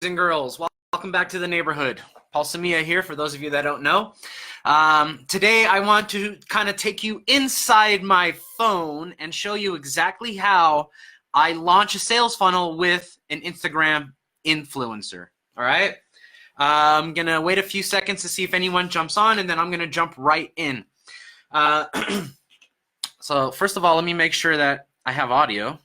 And girls, welcome back to the neighborhood. Paul Samia here, for those of you that don't know. Today I want to kind of take you inside my phone and show you exactly how I launch a sales funnel with an Instagram influencer. All right. I'm going to wait a few seconds to see if anyone jumps on, and then I'm going to jump right in. So first of all, let me make sure that I have audio.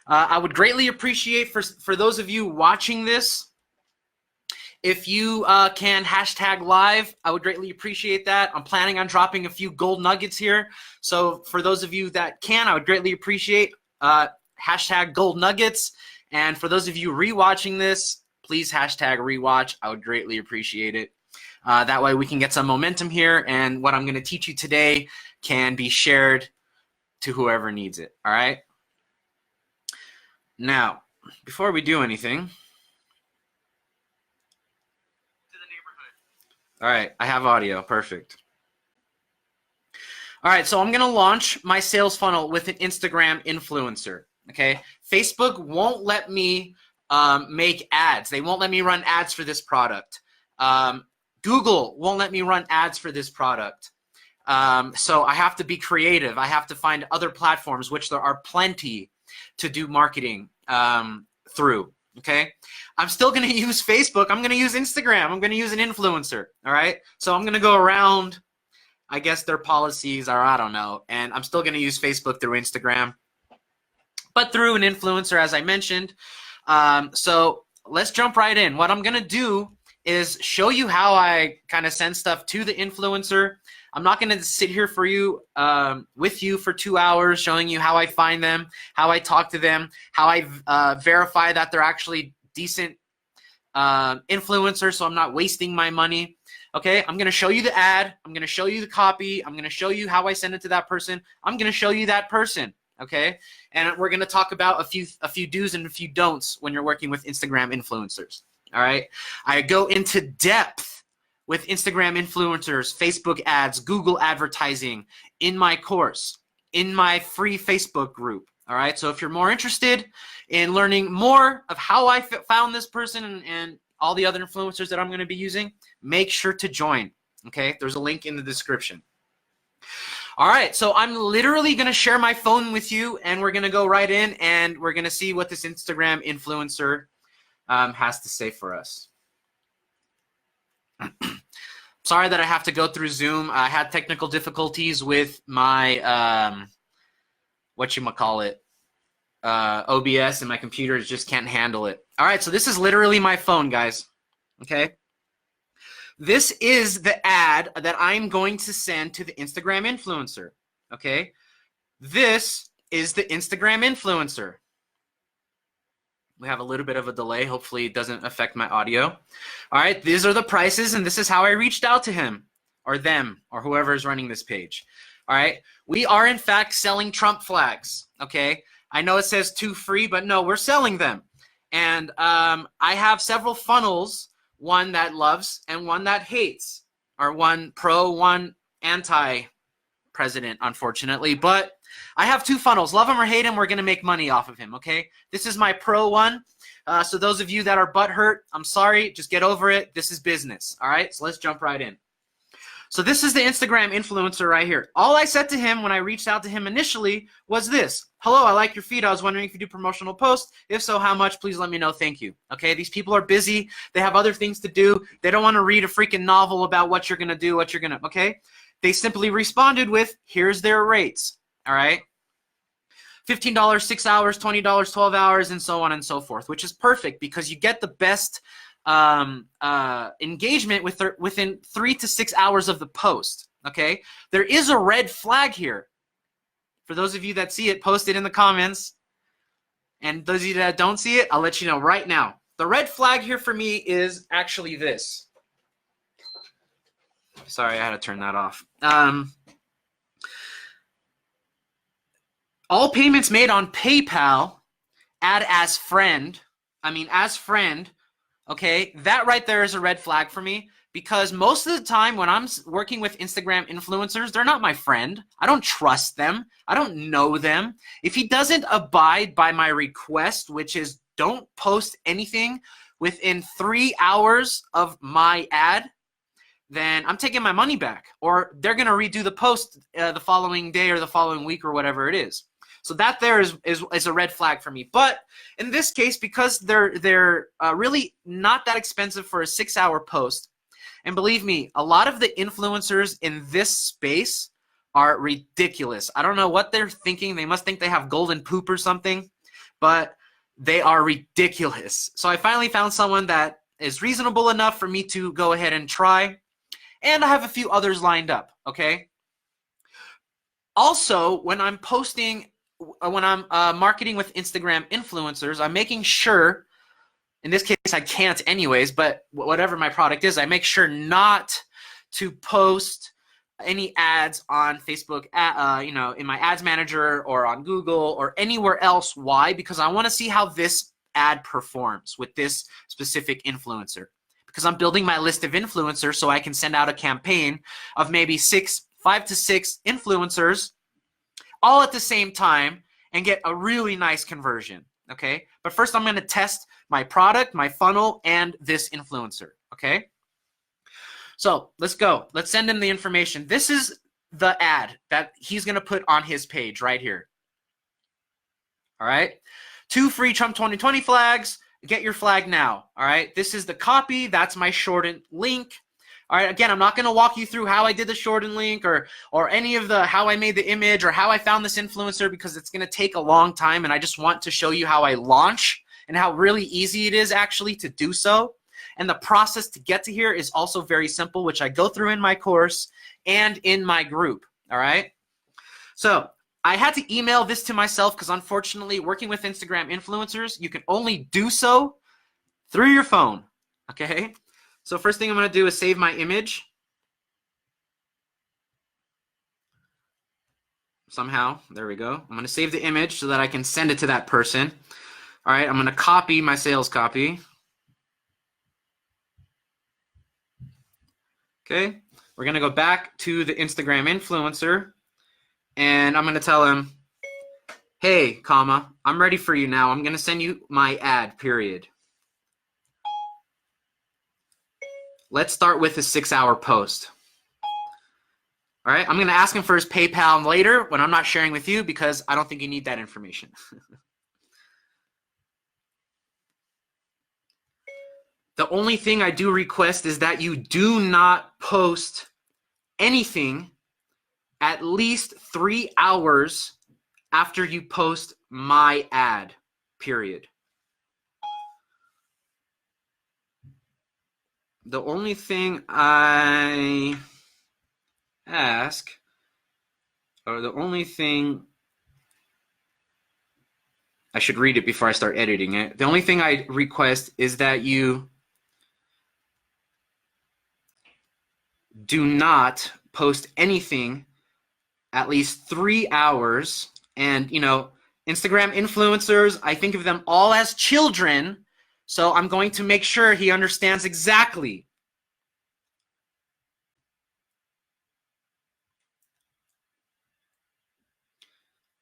I would greatly appreciate for those of you watching this, if you can hashtag live, I would greatly appreciate that. I'm planning on dropping a few gold nuggets here. So for those of you that can, I would greatly appreciate hashtag gold nuggets. And for those of you rewatching this, please hashtag rewatch. I would greatly appreciate it. That way we can get some momentum here, and what I'm going to teach you today can be shared to whoever needs it. All right. Now, before we do anything, all right, I have audio, perfect. All right, so I'm gonna launch my sales funnel with an Instagram influencer, okay? Facebook won't let me make ads. They won't let me run ads for this product. Google won't let me run ads for this product. So I have to be creative. I have to find other platforms, which there are plenty, to do marketing through, okay? I'm still going to use Facebook. I'm going to use Instagram. I'm going to use an influencer, all right? So I'm going to go around, I guess their policies are, I don't know, and I'm still going to use Facebook through Instagram, but through an influencer, as I mentioned. So let's jump right in. What I'm going to do is show you how I kind of send stuff to the influencer. I'm not going to sit here for you, with you for 2 hours, showing you how I find them, how I talk to them, how I verify that they're actually decent influencers, so I'm not wasting my money. Okay, I'm going to show you the ad. I'm going to show you the copy. I'm going to show you how I send it to that person. I'm going to show you that person. Okay, and we're going to talk about a few do's and a few don'ts when you're working with Instagram influencers. All right, I go into depth with Instagram influencers, Facebook ads, Google advertising in my course, in my free Facebook group. All right, so if you're more interested in learning more of how I found this person and all the other influencers that I'm going to be using, make sure to join. Okay, there's a link in the description. All right, so I'm literally going to share my phone with you, and we're going to go right in, and we're going to see what this Instagram influencer has to say for us. Sorry that I have to go through Zoom. I had technical difficulties with my OBS, and my computer just can't handle it. All right, so this is literally my phone, guys. Okay, this is the ad that I'm going to send to the Instagram influencer. Okay, this is the Instagram influencer. We have a little bit of a delay. Hopefully it doesn't affect my audio. All right, these are the prices, and this is how I reached out to him or them or whoever is running this page. All right, we are in fact selling Trump flags. Okay, I know it says 2 free, but no, we're selling them. And I have several funnels, one that loves and one that hates, or one pro, one anti-president, unfortunately. But I have 2 funnels. Love him or hate him, we're going to make money off of him, okay? This is my pro one. So those of you that are butthurt, I'm sorry. Just get over it. This is business, all right? So let's jump right in. So this is the Instagram influencer right here. All I said to him when I reached out to him initially was this. Hello, I like your feed. I was wondering if you do promotional posts. If so, how much? Please let me know. Thank you. Okay, these people are busy. They have other things to do. They don't want to read a freaking novel about what you're going to do, what you're going to, okay? They simply responded with, here's their rates. All right, $15, 6 hours, $20, 12 hours, and so on and so forth, which is perfect because you get the best engagement within 3 to 6 hours of the post. Okay, there is a red flag here. For those of you that see it, post it in the comments. And those of you that don't see it, I'll let you know right now. The red flag here for me is actually this. Sorry, I had to turn that off. All payments made on PayPal, add as friend, okay, that right there is a red flag for me because most of the time when I'm working with Instagram influencers, they're not my friend. I don't trust them. I don't know them. If he doesn't abide by my request, which is don't post anything within 3 hours of my ad, then I'm taking my money back, or they're going to redo the post the following day or the following week or whatever it is. So that there is a red flag for me. But in this case, because they're really not that expensive for a 6-hour post, and believe me, a lot of the influencers in this space are ridiculous. I don't know what they're thinking. They must think they have golden poop or something, but they are ridiculous. So I finally found someone that is reasonable enough for me to go ahead and try. And I have a few others lined up, okay? Also, when I'm marketing with Instagram influencers, I'm making sure, in this case I can't anyways, but whatever my product is, I make sure not to post any ads on Facebook, in my ads manager or on Google or anywhere else. Why? Because I want to see how this ad performs with this specific influencer. Because I'm building my list of influencers so I can send out a campaign of maybe 5 to 6 influencers all at the same time and get a really nice conversion, okay? But first I'm going to test my product, my funnel, and this influencer, okay? So let's go. Let's send him the information. This is the ad that he's going to put on his page right here. All right? 2 free Trump 2020 flags. Get your flag now. All right? This is the copy. That's my shortened link. All right, again, I'm not going to walk you through how I did the shortened link or any of the how I made the image or how I found this influencer, because it's going to take a long time, and I just want to show you how I launch and how really easy it is actually to do so. And the process to get to here is also very simple, which I go through in my course and in my group. All right. So I had to email this to myself because unfortunately working with Instagram influencers, you can only do so through your phone. Okay. So first thing I'm going to do is save my image. Somehow, there we go. I'm going to save the image so that I can send it to that person. All right. I'm going to copy my sales copy. Okay, we're going to go back to the Instagram influencer, and I'm going to tell him, hey, comma, I'm ready for you now. I'm going to send you my ad, period. Let's start with a 6-hour post. All right, I'm going to ask him for his PayPal later when I'm not sharing with you because I don't think you need that information. The only thing I do request is that you do not post anything at least 3 hours after you post my ad, period. The only thing I ask, or the only thing, I should read it before I start editing it. The only thing I request is that you do not post anything at least 3 hours. And, Instagram influencers, I think of them all as children. So I'm going to make sure he understands exactly.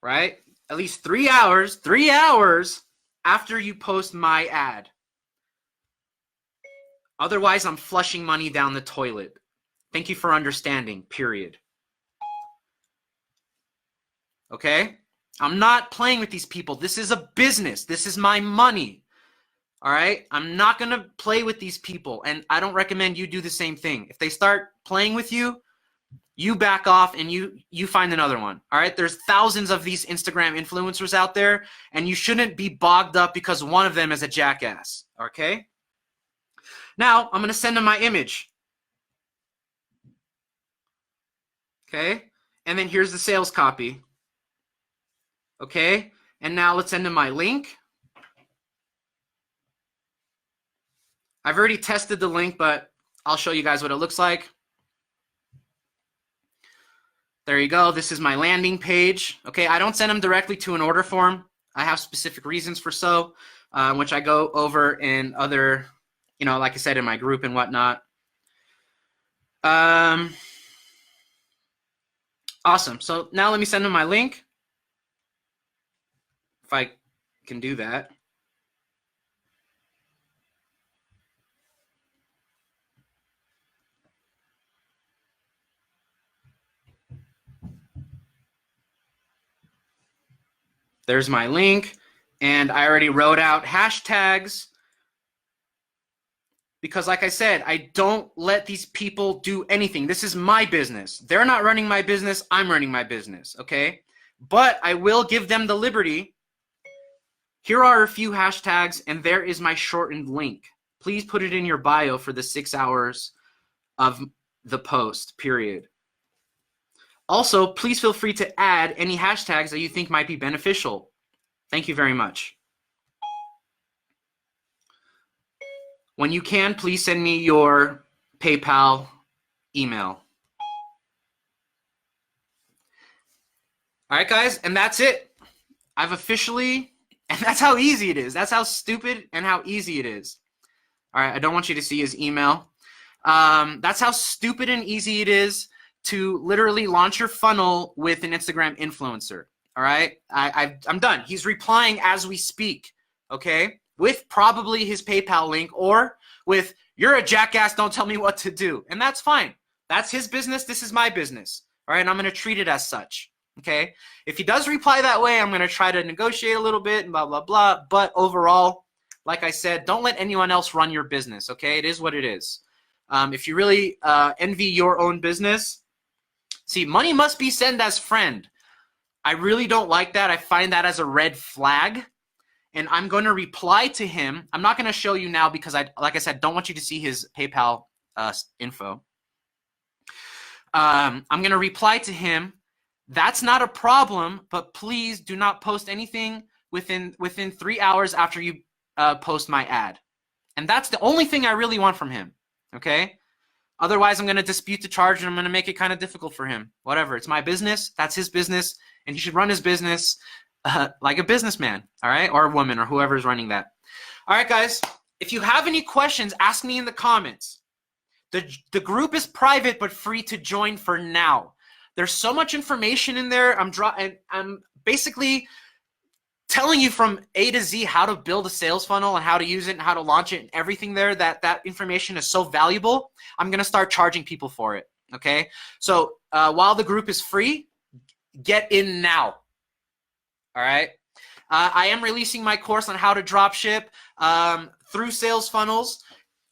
Right? At least 3 hours after you post my ad. Otherwise, I'm flushing money down the toilet. Thank you for understanding, period. Okay? I'm not playing with these people. This is a business. This is my money. All right? I'm not going to play with these people, and I don't recommend you do the same thing. If they start playing with you, you back off and you find another one. All right? There's thousands of these Instagram influencers out there, and you shouldn't be bogged up because one of them is a jackass. Okay? Now, I'm going to send them my image. Okay? And then here's the sales copy. Okay? And now let's send them my link. I've already tested the link, but I'll show you guys what it looks like. There you go. This is my landing page. Okay, I don't send them directly to an order form. I have specific reasons for so, which I go over in other, like I said, in my group and whatnot. Awesome. So now let me send them my link. If I can do that. There's my link. And I already wrote out hashtags because, like I said, I don't let these people do anything. This is my business. They're not running my business. I'm running my business, okay? But I will give them the liberty. Here are a few hashtags, and there is my shortened link. Please put it in your bio for the 6 hours of the post, period. Also, please feel free to add any hashtags that you think might be beneficial. Thank you very much. When you can, please send me your PayPal email. All right, guys, and that's it. I've officially, and that's how easy it is. That's how stupid and how easy it is. All right, I don't want you to see his email. That's how stupid and easy it is to literally launch your funnel with an Instagram influencer. All right, I'm done. He's replying as we speak, okay? With probably his PayPal link or with, "You're a jackass, don't tell me what to do." And that's fine. That's his business. This is my business. All right, and I'm going to treat it as such, okay? If he does reply that way, I'm going to try to negotiate a little bit and blah, blah, blah. But overall, like I said, don't let anyone else run your business, okay? It is what it is. If you really envy your own business, see, money must be sent as friend. I really don't like that. I find that as a red flag. And I'm going to reply to him. I'm not going to show you now because, like I said, don't want you to see his PayPal info. I'm going to reply to him. That's not a problem, but please do not post anything within 3 hours after you post my ad. And that's the only thing I really want from him, okay? Otherwise, I'm going to dispute the charge and I'm going to make it kind of difficult for him. Whatever. It's my business. That's his business. And he should run his business like a businessman, all right? Or a woman or whoever's running that. All right, guys. If you have any questions, ask me in the comments. The group is private but free to join for now. There's so much information in there. I'm basically telling you from A to Z how to build a sales funnel and how to use it and how to launch it and everything there. That information is so valuable. I'm going to start charging people for it, okay? So while the group is free, get in now, all right? I am releasing my course on how to drop ship through sales funnels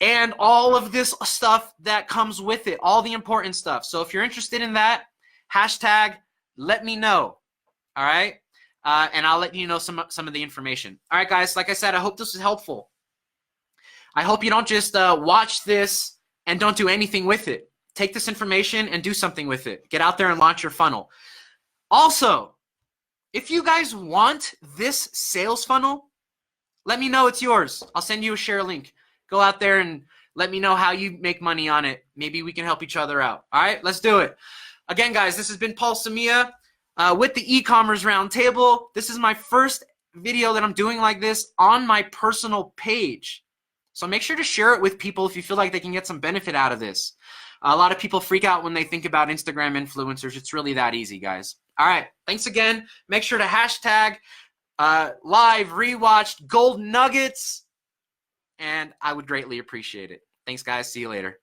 and all of this stuff that comes with it, all the important stuff. So if you're interested in that, hashtag let me know, all right? And I'll let you know some of the information. All right, guys, like I said, I hope this is helpful. I hope you don't just watch this and don't do anything with it. Take this information and do something with it. Get out there and launch your funnel. Also, if you guys want this sales funnel, let me know it's yours. I'll send you a share link. Go out there and let me know how you make money on it. Maybe we can help each other out. All right, let's do it. Again, guys, this has been Paul Samia with the e-commerce roundtable. This is my first video that I'm doing like this on my personal page. So make sure to share it with people if you feel like they can get some benefit out of this. A lot of people freak out when they think about Instagram influencers. It's really that easy, guys. All right, thanks again. Make sure to hashtag live rewatched gold nuggets, and I would greatly appreciate it. Thanks, guys. See you later.